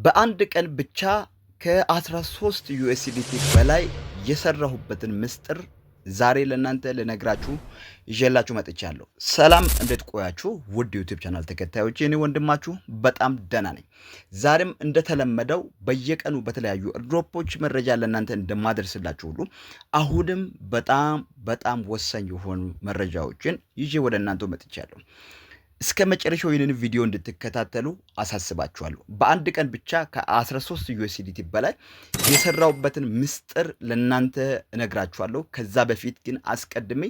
በአንድ ቀን ብቻ ከ13 ዩኤስዲቲ በላይ የሰራሁበትን ምስጢር ዛሬ ለእናንተ ልነግራችሁ ይዤላችሁ መጥቻለሁ። ሰላም እንዴት ቆያችሁ? ውድ ዩቲዩብ ቻናል ተከታዮች፣ እኔ ወንድማችሁ በጣም ደህና ነኝ። ዛሬም እንደተለመደው በየቀኑ በተለያዩ ድሮፖች መረጃ ለእናንተ እንደማደርስላችሁ ሁሉ አሁንም በጣም ወሳኝ የሆኑ መረጃዎችን ይዤ ወደ እናንተ መጥቻለሁ። እስከ መጨረሻው ይህንን ቪዲዮ እንድትከታተሉ አሳስባችኋለሁ። በአንድ ቀን ብቻ ከ13 ዩኤስዲቲ በላይ የሰራውበትን ምስጢር ለእናንተ እነግራችኋለሁ። ከዛ በፊት ግን አስቀድሜ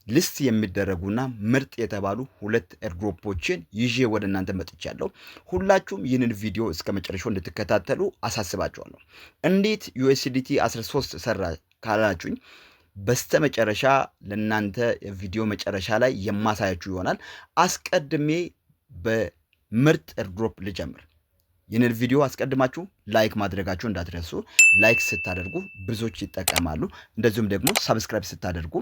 ሊስት የሚደረጉና ምርጥ የተባሉ ሁለት ኤርድሮፖችን ይዤ ወደ እናንተ መጥቻለሁ። ሁላችሁም ይህንን ቪዲዮ እስከ መጨረሻው እንድትከታተሉ አሳስባችኋለሁ። እንዴት ዩኤስዲቲ 13 ሰራ ካላችሁኝ በስተመጨረሻ ለእናንተ ቪዲዮ መጨረሻ ላይ የማሳያችሁ ይሆናል። አስቀድሜ በምርጥ ኤርድሮፕ ልጀምር። ይህንን ቪዲዮ አስቀድማችሁ ላይክ ማድረጋችሁ እንዳትረሱ። ላይክ ስታደርጉ ብዙዎች ይጠቀማሉ። እንደዚሁም ደግሞ ሰብስክራይብ ስታደርጉ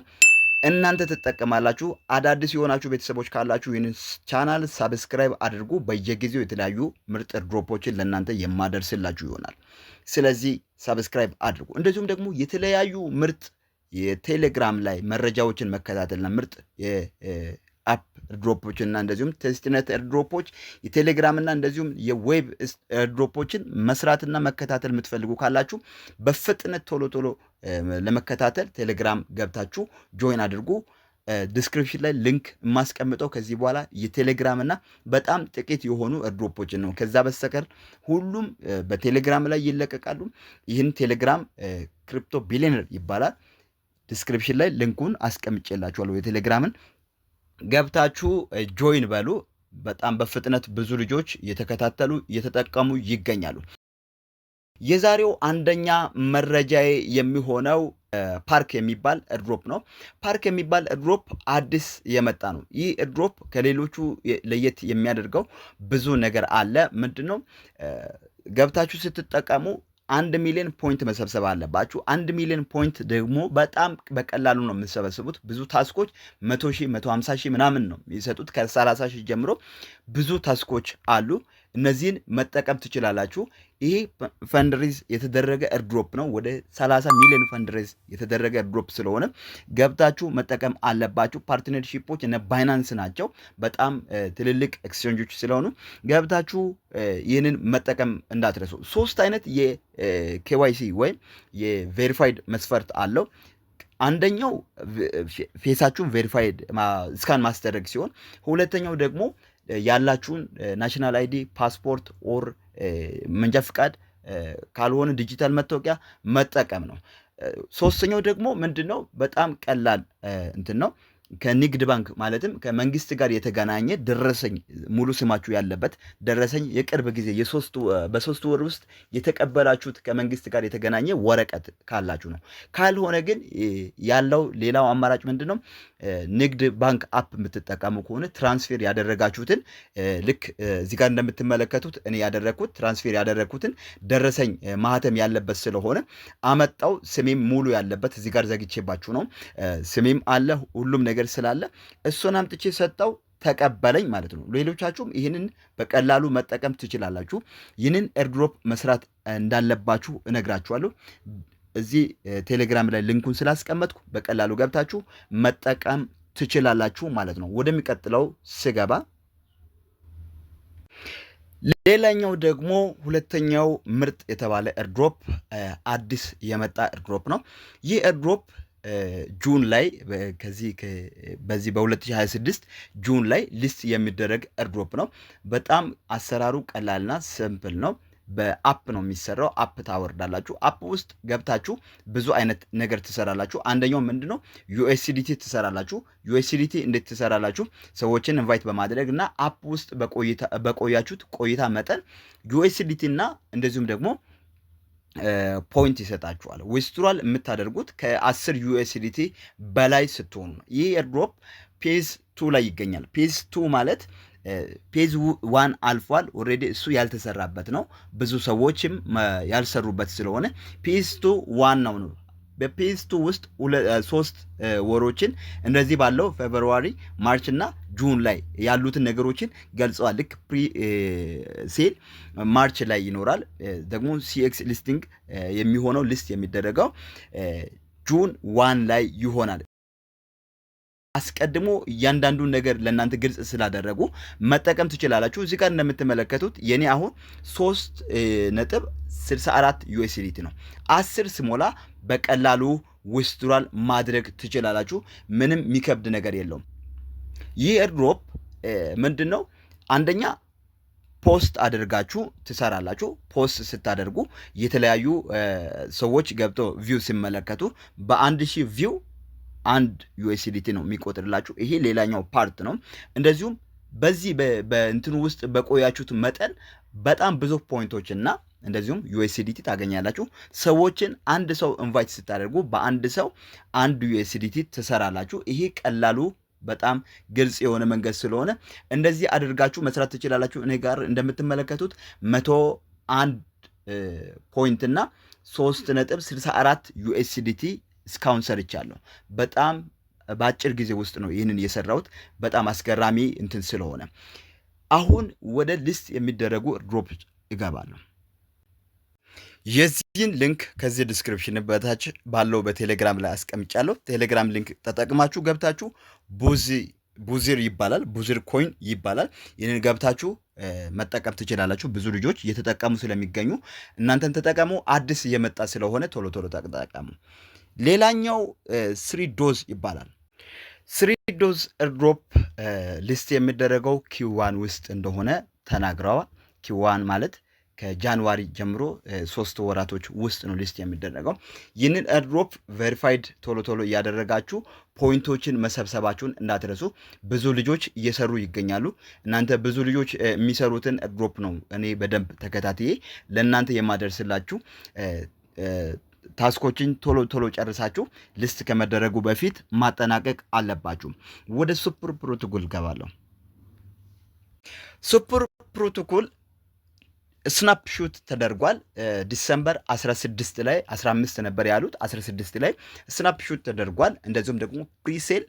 እናንተ ትጠቀማላችሁ። አዳዲስ የሆናችሁ ቤተሰቦች ካላችሁ ይህንን ቻናል ሰብስክራይብ አድርጉ። በየጊዜው የተለያዩ ምርጥ ኤርድሮፖችን ለእናንተ የማደርስላችሁ ይሆናል። ስለዚህ ሰብስክራይብ አድርጉ። እንደዚሁም ደግሞ የተለያዩ ምርጥ የቴሌግራም ላይ መረጃዎችን መከታተልና ምርጥ የአፕ ኤርድሮፖችን እና እንደዚሁም ቴስትኔት ኤርድሮፖች የቴሌግራም እና እንደዚሁም የዌብ ኤርድሮፖችን መስራትና መከታተል የምትፈልጉ ካላችሁ በፍጥነት ቶሎ ለመከታተል ቴሌግራም ገብታችሁ ጆይን አድርጉ። ዲስክሪፕሽን ላይ ሊንክ የማስቀምጠው ከዚህ በኋላ የቴሌግራም እና በጣም ጥቂት የሆኑ ኤርድሮፖችን ነው። ከዛ በስተቀር ሁሉም በቴሌግራም ላይ ይለቀቃሉ። ይህን ቴሌግራም ክሪፕቶ ቢሊየነር ይባላል። ዲስክሪፕሽን ላይ ሊንኩን አስቀምጬላችኋለሁ። የቴሌግራምን ገብታችሁ ጆይን በሉ። በጣም በፍጥነት ብዙ ልጆች እየተከታተሉ እየተጠቀሙ ይገኛሉ። የዛሬው አንደኛ መረጃዬ የሚሆነው ፓርክ የሚባል ኤርድሮፕ ነው። ፓርክ የሚባል ኤርድሮፕ አዲስ የመጣ ነው። ይህ ኤርድሮፕ ከሌሎቹ ለየት የሚያደርገው ብዙ ነገር አለ። ምንድነው? ገብታችሁ ስትጠቀሙ 1 ሚሊዮን ፖይንት መሰብሰብ አለባችሁ። 1 ሚሊዮን ፖይንት ደግሞ በጣም በቀላሉ ነው የምትሰበስቡት። ብዙ ታስኮች 100 ሺህ 150 ሺህ ምናምን ነው የሚሰጡት። ከ30 ሺህ ጀምሮ ብዙ ታስኮች አሉ። እነዚህን መጠቀም ትችላላችሁ። ይሄ ፈንድሬዝ የተደረገ ኤርድሮፕ ነው። ወደ 30 ሚሊዮን ፈንድሬዝ የተደረገ ኤርድሮፕ ስለሆነ ገብታችሁ መጠቀም አለባችሁ። ፓርትነርሺፖች እነ ባይናንስ ናቸው። በጣም ትልልቅ ኤክስቼንጆች ስለሆኑ ገብታችሁ ይህንን መጠቀም እንዳትረሱ። 3 አይነት የኬዋይሲ ወይም የቬሪፋይድ መስፈርት አለው። አንደኛው ፌሳችሁን ቬሪፋይድ ስካን ማስደረግ ሲሆን፣ ሁለተኛው ደግሞ ያላችሁን ናሽናል አይዲ፣ ፓስፖርት ኦር መንጃ ፍቃድ ካልሆነ ዲጂታል መታወቂያ መጠቀም ነው። ሶስተኛው ደግሞ ምንድነው? በጣም ቀላል እንትን ነው። ከንግድ ባንክ ማለትም ከመንግስት ጋር የተገናኘ ደረሰኝ ሙሉ ስማችሁ ያለበት ደረሰኝ የቅርብ ጊዜ በ3 ወር ውስጥ የተቀበላችሁት ከመንግስት ጋር የተገናኘ ወረቀት ካላችሁ ነው። ካልሆነ ግን ያለው ሌላው አማራጭ ምንድነው? ንግድ ባንክ አፕ የምትጠቀሙ ከሆነ ትራንስፌር ያደረጋችሁትን ልክ እዚህ ጋር እንደምትመለከቱት እኔ ያደረግኩት ትራንስፌር ያደረግኩትን ደረሰኝ ማህተም ያለበት ስለሆነ አመጣው። ስሜም ሙሉ ያለበት እዚህ ጋር ዘግቼባችሁ ነው። ስሜም አለ ሁሉም ነገር ስላለ እሱን አምጥቼ ሰጠው ተቀበለኝ ማለት ነው። ሌሎቻችሁም ይህንን በቀላሉ መጠቀም ትችላላችሁ። ይህንን ኤርድሮፕ መስራት እንዳለባችሁ እነግራችኋለሁ። እዚህ ቴሌግራም ላይ ሊንኩን ስላስቀመጥኩ በቀላሉ ገብታችሁ መጠቀም ትችላላችሁ ማለት ነው። ወደሚቀጥለው ስገባ ሌላኛው ደግሞ ሁለተኛው ምርጥ የተባለ ኤርድሮፕ አዲስ የመጣ ኤርድሮፕ ነው። ይህ ኤርድሮፕ ጁን ላይ በዚህ በ2026 ጁን ላይ ሊስት የሚደረግ ኤርድሮፕ ነው። በጣም አሰራሩ ቀላልና ሲምፕል ነው። በአፕ ነው የሚሰራው። አፕ ታወርዳላችሁ። አፕ ውስጥ ገብታችሁ ብዙ አይነት ነገር ትሰራላችሁ። አንደኛው ምንድነው? ዩኤስዲቲ ትሰራላችሁ። ዩኤስዲቲ እንዴት ትሰራላችሁ? ሰዎችን ኢንቫይት በማድረግ እና አፕ ውስጥ በቆያችሁት ቆይታ መጠን ዩኤስዲቲ እና እንደዚሁም ደግሞ ፖይንት ይሰጣችኋል። ዊዝድሮል የምታደርጉት ከ10 ዩኤስዲቲ በላይ ስትሆኑ ነው። ይህ ኤርድሮፕ ፔዝ 2 ላይ ይገኛል። ፔዝ 2 ማለት ፔዝ 1 አልፏል ኦልሬዲ፣ እሱ ያልተሰራበት ነው። ብዙ ሰዎችም ያልሰሩበት ስለሆነ ፔዝ 2 ዋናው ነው። በፔስቱ ውስጥ 3 ወሮችን እንደዚህ ባለው ፌብሩዋሪ፣ ማርች እና ጁን ላይ ያሉትን ነገሮችን ገልጸዋል። ልክ ፕሪ ሴል ማርች ላይ ይኖራል። ደግሞ ሲኤክስ ሊስቲንግ የሚሆነው ሊስት የሚደረገው ጁን 1 ላይ ይሆናል። አስቀድሞ እያንዳንዱን ነገር ለእናንተ ግልጽ ስላደረጉ መጠቀም ትችላላችሁ። እዚህ ጋር እንደምትመለከቱት የኔ አሁን 3.64 ዩኤስዲቲ ነው። 10 ስሞላ በቀላሉ ዊዝድራል ማድረግ ትችላላችሁ። ምንም የሚከብድ ነገር የለውም። ይህ ኤርድሮፕ ምንድን ነው? አንደኛ ፖስት አድርጋችሁ ትሰራላችሁ። ፖስት ስታደርጉ የተለያዩ ሰዎች ገብተው ቪው ሲመለከቱ በ1000 ቪው 1 ዩኤስዲቲ ነው የሚቆጥርላችሁ። ይሄ ሌላኛው ፓርት ነው። እንደዚሁም በዚህ በእንትኑ ውስጥ በቆያችሁት መጠን በጣም ብዙ ፖይንቶች እና እንደዚሁም ዩኤስዲቲ ታገኛላችሁ። ሰዎችን አንድ ሰው ኢንቫይት ስታደርጉ በአንድ ሰው 1 ዩኤስዲቲ ትሰራላችሁ። ይሄ ቀላሉ በጣም ግልጽ የሆነ መንገድ ስለሆነ እንደዚህ አድርጋችሁ መስራት ትችላላችሁ። እኔ ጋር እንደምትመለከቱት 101 ፖይንት እና 3.64 ዩኤስዲቲ እስካሁን ሰርቻለሁ። በጣም በአጭር ጊዜ ውስጥ ነው ይህንን የሰራሁት። በጣም አስገራሚ እንትን ስለሆነ አሁን ወደ ሊስት የሚደረጉ ድሮፕ እገባለሁ። የዚህን ሊንክ ከዚህ ዲስክሪፕሽን በታች ባለው በቴሌግራም ላይ አስቀምጫለሁ። ቴሌግራም ሊንክ ተጠቅማችሁ ገብታችሁ ቡዚር ይባላል፣ ቡዚር ኮይን ይባላል። ይህንን ገብታችሁ መጠቀም ትችላላችሁ። ብዙ ልጆች እየተጠቀሙ ስለሚገኙ እናንተን ተጠቀሙ። አዲስ እየመጣ ስለሆነ ቶሎ ቶሎ ተጠቀሙ። ሌላኛው 3 ዶዝ ይባላል። 3 ዶዝ ኤርድሮፕ ሊስት የሚደረገው ኪዋን ውስጥ እንደሆነ ተናግረዋል። ኪዋን ማለት ከጃንዋሪ ጀምሮ 3 ወራቶች ውስጥ ነው ሊስት የሚደረገው። ይህንን ኤርድሮፕ ቬሪፋይድ ቶሎ ቶሎ እያደረጋችሁ ፖይንቶችን መሰብሰባችሁን እንዳትረሱ። ብዙ ልጆች እየሰሩ ይገኛሉ። እናንተ ብዙ ልጆች የሚሰሩትን ኤርድሮፕ ነው እኔ በደንብ ተከታትዬ ለእናንተ የማደርስላችሁ። ታስኮችን ቶሎ ቶሎ ጨርሳችሁ ሊስት ከመደረጉ በፊት ማጠናቀቅ አለባችሁ። ወደ ሱፐር ፕሮቶኮል ገባለሁ። ሱፐር ፕሮቶኮል ስናፕሹት ተደርጓል። ዲሰምበር 16 ላይ 15 ነበር ያሉት፣ 16 ላይ ስናፕሹት ተደርጓል። እንደዚሁም ደግሞ ፕሪሴል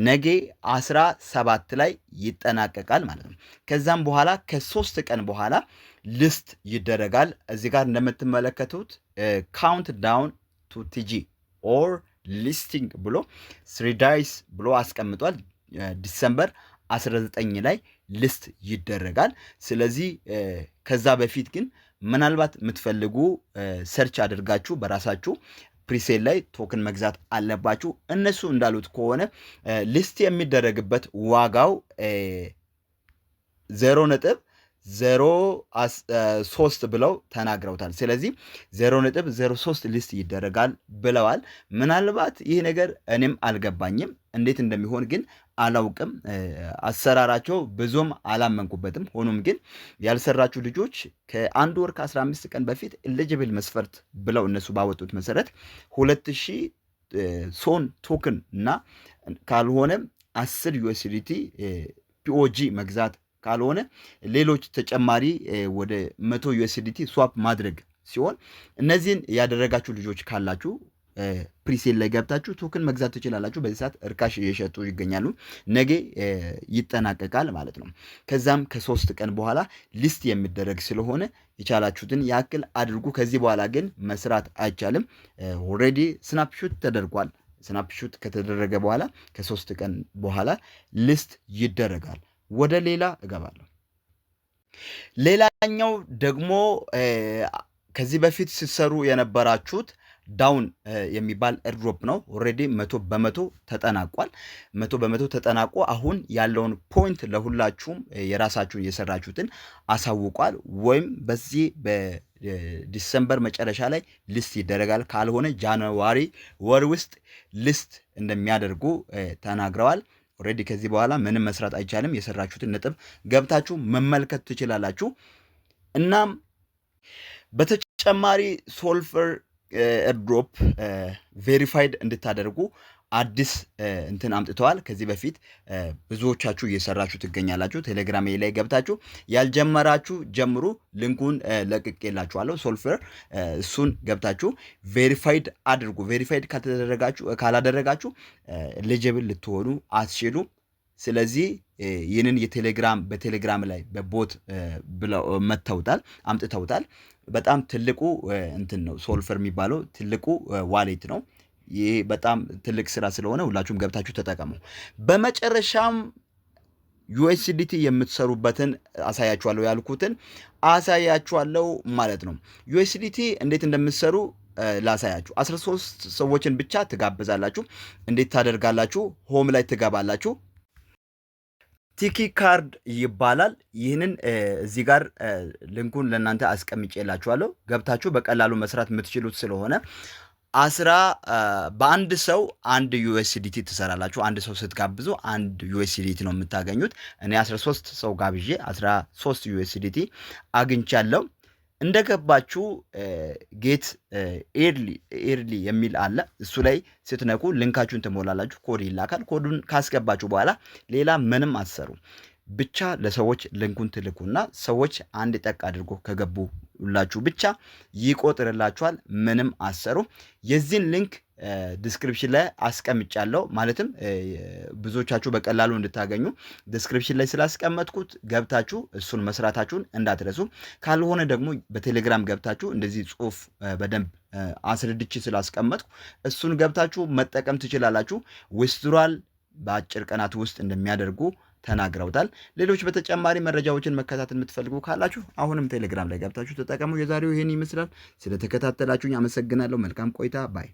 ነገ 17 ላይ ይጠናቀቃል ማለት ነው። ከዛም በኋላ ከ3 ቀን በኋላ ሊስት ይደረጋል። እዚህ ጋር እንደምትመለከቱት ካውንት ዳውን ቱ ቲጂ ኦር ሊስቲንግ ብሎ 3 ዳይስ ብሎ አስቀምጧል። ዲሰምበር 19 ላይ ሊስት ይደረጋል። ስለዚህ ከዛ በፊት ግን ምናልባት የምትፈልጉ ሰርች አድርጋችሁ በራሳችሁ ፕሪሴል ላይ ቶክን መግዛት አለባችሁ። እነሱ እንዳሉት ከሆነ ሊስት የሚደረግበት ዋጋው 0.03 ብለው ተናግረውታል። ስለዚህ 0.03 ሊስት ይደረጋል ብለዋል። ምናልባት ይህ ነገር እኔም አልገባኝም፣ እንዴት እንደሚሆን ግን አላውቅም። አሰራራቸው ብዙም አላመንኩበትም። ሆኖም ግን ያልሰራችሁ ልጆች ከ1 ወር ከ15 ቀን በፊት ኤሊጂብል መስፈርት ብለው እነሱ ባወጡት መሰረት 2000 ሶን ቶክን እና ካልሆነ 10 ዩኤስዲቲ ፒኦጂ መግዛት ካልሆነ ሌሎች ተጨማሪ ወደ 100 ዩኤስዲቲ ስዋፕ ማድረግ ሲሆን እነዚህን ያደረጋችሁ ልጆች ካላችሁ ፕሪሴል ላይ ገብታችሁ ቶክን መግዛት ትችላላችሁ። በዚህ ሰዓት እርካሽ እየሸጡ ይገኛሉ። ነገ ይጠናቀቃል ማለት ነው። ከዛም ከ3 ቀን በኋላ ሊስት የሚደረግ ስለሆነ የቻላችሁትን ያክል አድርጉ። ከዚህ በኋላ ግን መስራት አይቻልም። ኦልሬዲ ስናፕሹት ተደርጓል። ስናፕሹት ከተደረገ በኋላ ከ3 ቀን በኋላ ሊስት ይደረጋል። ወደ ሌላ እገባለሁ። ሌላኛው ደግሞ ከዚህ በፊት ስትሰሩ የነበራችሁት ዳውን የሚባል ኤርድሮፕ ነው። ኦልሬዲ 100% ተጠናቋል። 100% ተጠናቆ አሁን ያለውን ፖይንት ለሁላችሁም የራሳችሁን የሰራችሁትን አሳውቋል። ወይም በዚህ በዲሰምበር መጨረሻ ላይ ሊስት ይደረጋል፣ ካልሆነ ጃንዋሪ ወር ውስጥ ሊስት እንደሚያደርጉ ተናግረዋል። ኦልሬዲ ከዚህ በኋላ ምንም መስራት አይቻልም። የሰራችሁትን ነጥብ ገብታችሁ መመልከት ትችላላችሁ። እናም በተጨማሪ ሶልፈር ኤርድሮፕ ቬሪፋይድ እንድታደርጉ አዲስ እንትን አምጥተዋል። ከዚህ በፊት ብዙዎቻችሁ እየሰራችሁ ትገኛላችሁ። ቴሌግራም ላይ ገብታችሁ ያልጀመራችሁ ጀምሩ። ሊንኩን ለቅቄላችኋለሁ። ሶልፈር እሱን ገብታችሁ ቬሪፋይድ አድርጉ። ቬሪፋይድ ካላደረጋችሁ ኤሊጂብል ልትሆኑ አትችሉም። ስለዚህ ይህንን በቴሌግራም ላይ በቦት ብለው መተውታል አምጥተውታል። በጣም ትልቁ እንትን ነው ሶልፈር የሚባለው ትልቁ ዋሌት ነው። ይህ በጣም ትልቅ ስራ ስለሆነ ሁላችሁም ገብታችሁ ተጠቀሙ። በመጨረሻም ዩኤስዲቲ የምትሰሩበትን አሳያችኋለሁ ያልኩትን አሳያችኋለሁ ማለት ነው። ዩኤስዲቲ እንዴት እንደምትሰሩ ላሳያችሁ። 13 ሰዎችን ብቻ ትጋብዛላችሁ። እንዴት ታደርጋላችሁ? ሆም ላይ ትገባላችሁ። ቲኪ ካርድ ይባላል። ይህንን እዚህ ጋር ሊንኩን ለእናንተ አስቀምጬላችኋለሁ። ገብታችሁ በቀላሉ መስራት የምትችሉት ስለሆነ በአንድ ሰው 1 ዩኤስዲቲ ትሰራላችሁ። አንድ ሰው ስትጋብዙ 1 ዩኤስዲቲ ነው የምታገኙት። እኔ 13 ሰው ጋብዤ 13 ዩኤስዲቲ አግኝቻለሁ። እንደገባችሁ ጌት ኤርሊ የሚል አለ። እሱ ላይ ስትነኩ ሊንካችሁን ትሞላላችሁ። ኮድ ይላካል። ኮዱን ካስገባችሁ በኋላ ሌላ ምንም አትሰሩ። ብቻ ለሰዎች ሊንኩን ትልኩና ሰዎች አንድ ጠቅ አድርጎ ከገቡላችሁ ብቻ ይቆጥርላችኋል። ምንም አትሰሩ። የዚህን ሊንክ ዲስክሪፕሽን ላይ አስቀምጫለሁ። ማለትም ብዙዎቻችሁ በቀላሉ እንድታገኙ ዲስክሪፕሽን ላይ ስላስቀመጥኩት ገብታችሁ እሱን መስራታችሁን እንዳትረሱ። ካልሆነ ደግሞ በቴሌግራም ገብታችሁ እንደዚህ ጽሁፍ በደንብ አስረድቼ ስላስቀመጥኩ እሱን ገብታችሁ መጠቀም ትችላላችሁ። ዊዝድራል በአጭር ቀናት ውስጥ እንደሚያደርጉ ተናግረውታል። ሌሎች በተጨማሪ መረጃዎችን መከታተል የምትፈልጉ ካላችሁ አሁንም ቴሌግራም ላይ ገብታችሁ ተጠቀሙ። የዛሬው ይሄን ይመስላል። ስለተከታተላችሁኝ አመሰግናለሁ። መልካም ቆይታ ባይ